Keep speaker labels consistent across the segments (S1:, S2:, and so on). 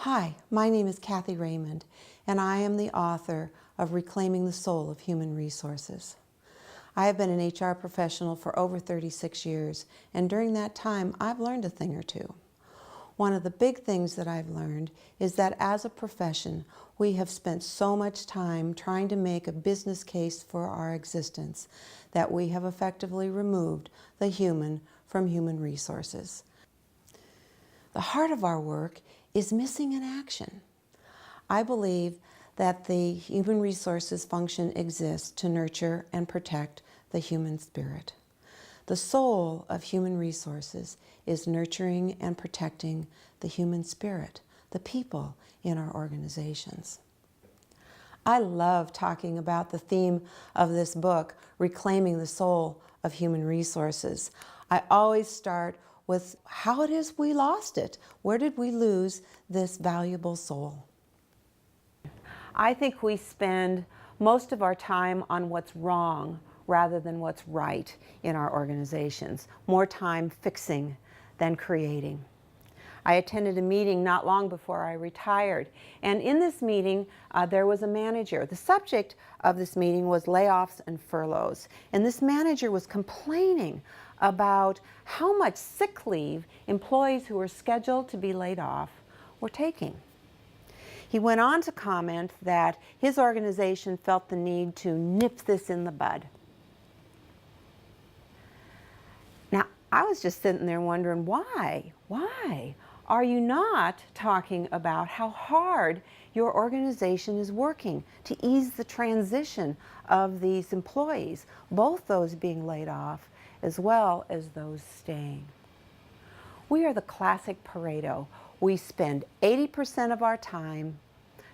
S1: Hi, my name is Kathy Raymond, and I am the author of Reclaiming the Soul of Human Resources. I have been an HR professional for over 36 years, and during that time, I've learned a thing or two. One of the big things that I've learned is that as a profession, we have spent so much time trying to make a business case for our existence that we have effectively removed the human from human resources. The heart of our work is missing in action. I believe that the human resources function exists to nurture and protect the human spirit. The soul of human resources is nurturing and protecting the human spirit, the people in our organizations. I love talking about the theme of this book, Reclaiming the Soul of Human Resources. I always start with how it is we lost it. Where did we lose this valuable soul? I think we spend most of our time on what's wrong rather than what's right in our organizations. More time fixing than creating. I attended a meeting not long before I retired, and in this meeting there was a manager. The subject of this meeting was layoffs and furloughs, and this manager was complaining about how much sick leave employees who were scheduled to be laid off were taking. He went on to comment that his organization felt the need to nip this in the bud. Now, I was just sitting there wondering, why? Why are you not talking about how hard your organization is working to ease the transition of these employees, both those being laid off as well as those staying? We are the classic Pareto. We spend 80% of our time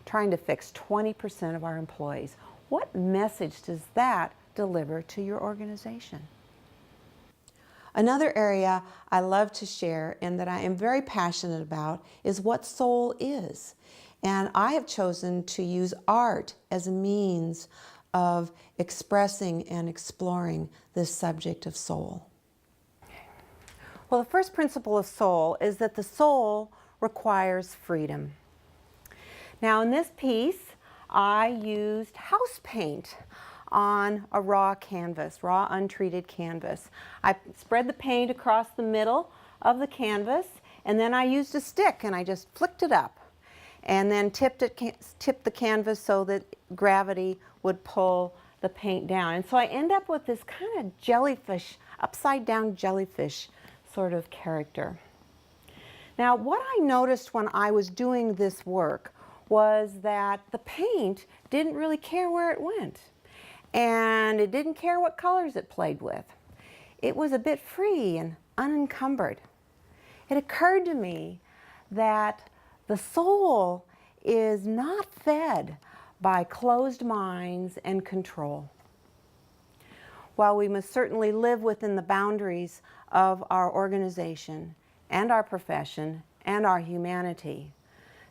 S1: trying to fix 20% of our employees. What message does that deliver to your organization? Another area I love to share and that I am very passionate about is what soul is. And I have chosen to use art as a means of expressing and exploring this subject of soul. Well, the first principle of soul is that the soul requires freedom. Now, in this piece, I used house paint on a raw canvas, raw untreated canvas. I spread the paint across the middle of the canvas, and then I used a stick and I just flicked it up and then tipped the canvas so that gravity would pull the paint down. And so I end up with this kind of jellyfish, upside down jellyfish sort of character. Now, what I noticed when I was doing this work was that the paint didn't really care where it went, and it didn't care what colors it played with. It was a bit free and unencumbered. It occurred to me that the soul is not fed by closed minds and control. While we must certainly live within the boundaries of our organization and our profession and our humanity,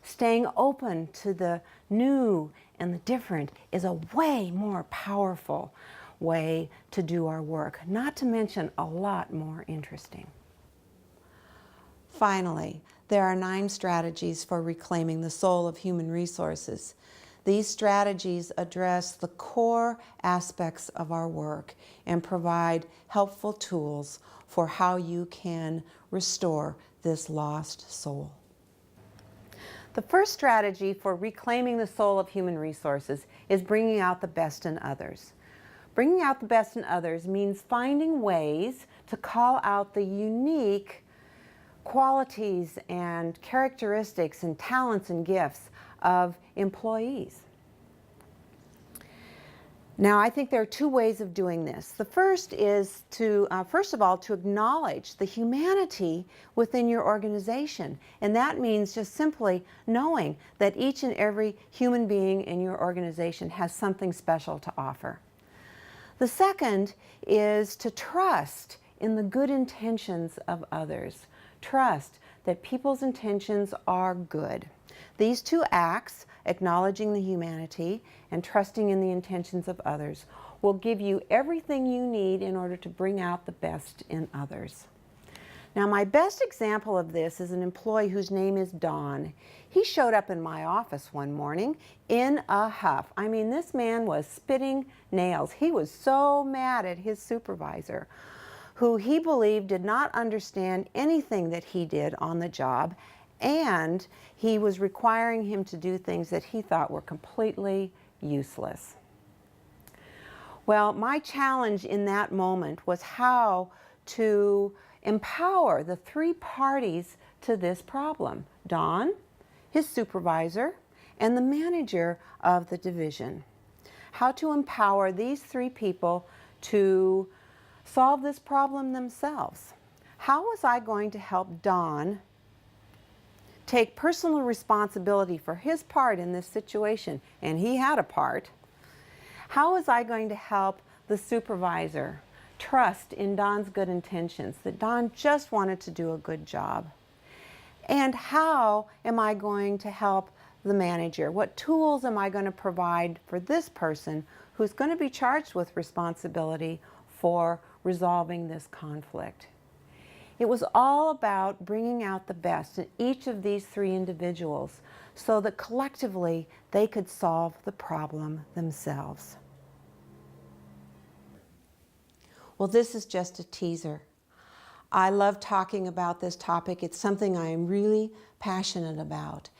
S1: staying open to the new and the different is a way more powerful way to do our work, not to mention a lot more interesting. Finally, there are 9 strategies for reclaiming the soul of human resources. These strategies address the core aspects of our work and provide helpful tools for how you can restore this lost soul. The first strategy for reclaiming the soul of human resources is bringing out the best in others. Bringing out the best in others means finding ways to call out the unique qualities and characteristics and talents and gifts of employees. Now, I think there are 2 ways of doing this. The first is to, first of all, to acknowledge the humanity within your organization. And that means just simply knowing that each and every human being in your organization has something special to offer. The second is to trust in the good intentions of others. Trust that people's intentions are good. These 2 acts, acknowledging the humanity and trusting in the intentions of others, will give you everything you need in order to bring out the best in others. Now, my best example of this is an employee whose name is Don. He showed up in my office one morning in a huff. I mean, this man was spitting nails. He was so mad at his supervisor, who he believed did not understand anything that he did on the job, and he was requiring him to do things that he thought were completely useless. Well, my challenge in that moment was how to empower the three parties to this problem: Don, his supervisor, and the manager of the division. How to empower these three people to solve this problem themselves. How was I going to help Don take personal responsibility for his part in this situation? And he had a part. How was I going to help the supervisor trust in Don's good intentions, that Don just wanted to do a good job? And how am I going to help the manager? What tools am I going to provide for this person who's going to be charged with responsibility for resolving this conflict? It was all about bringing out the best in each of these three individuals so that collectively they could solve the problem themselves. Well, this is just a teaser. I love talking about this topic. It's something I am really passionate about.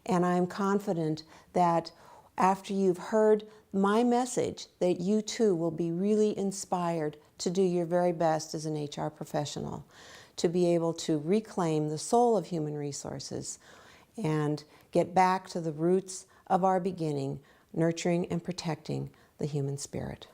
S1: And I'm confident that after you've heard my message, that you too will be really inspired to do your very best as an HR professional, to be able to reclaim the soul of human resources and get back to the roots of our beginning, nurturing and protecting the human spirit.